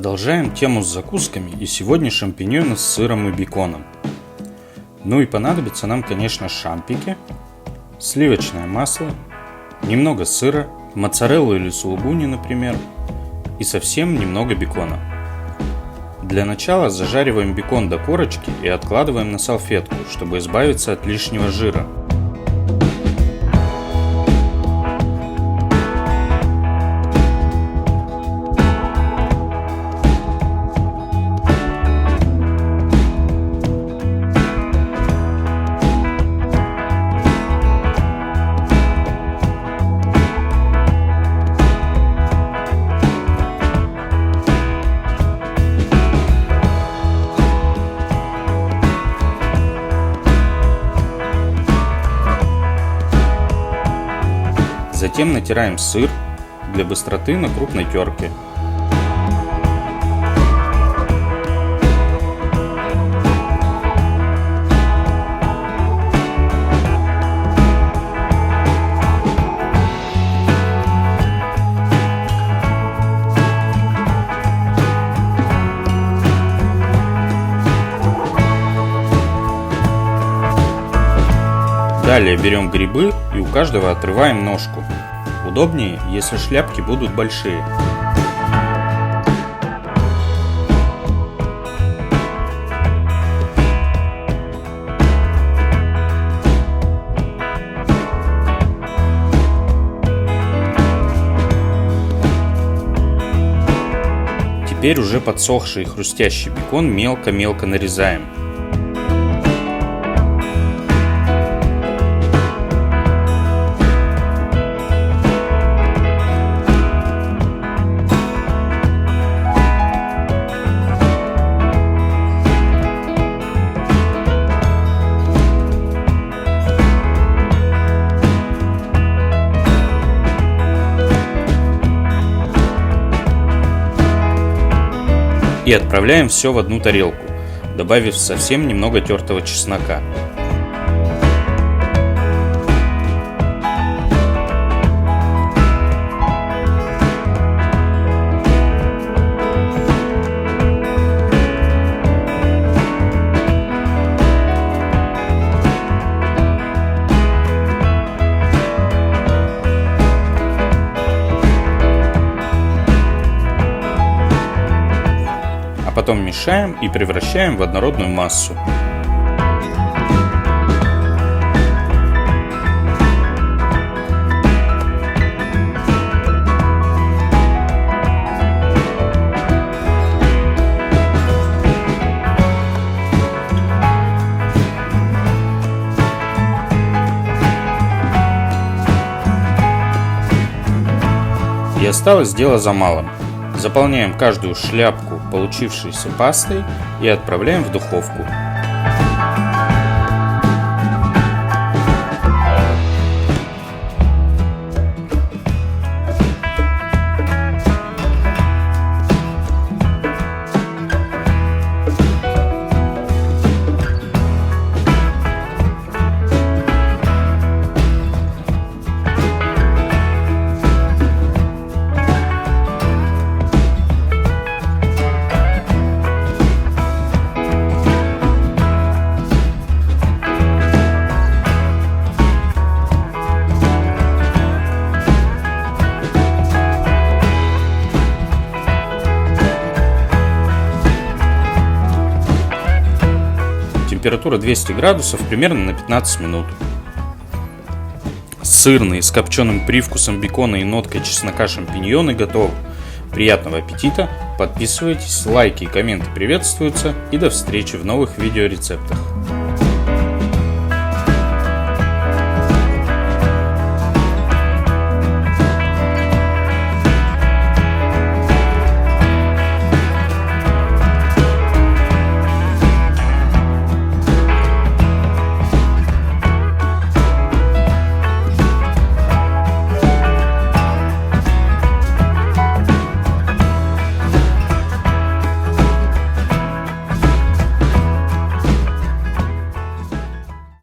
Продолжаем тему с закусками, и сегодня шампиньоны с сыром и беконом. Ну и понадобится нам, конечно, шампики, сливочное масло, немного сыра, моцареллу или сулугуни, например, и совсем немного бекона. Для начала зажариваем бекон до корочки и откладываем на салфетку, чтобы избавиться от лишнего жира. Затем натираем сыр для быстроты на крупной терке. Далее берем грибы и у каждого отрываем ножку. Удобнее, если шляпки будут большие. Теперь уже подсохший и хрустящий бекон мелко-мелко нарезаем. И отправляем все в одну тарелку, добавив совсем немного тертого чеснока. Потом мешаем и превращаем в однородную массу. И осталось дело за малым. Заполняем каждую шляпку получившейся пастой и отправляем в духовку. Температура 200 градусов примерно на 15 минут. Сырные с копченым привкусом бекона и ноткой чеснока шампиньоны готовы. Приятного аппетита! Подписывайтесь, лайки и комменты приветствуются. И до встречи в новых видеорецептах.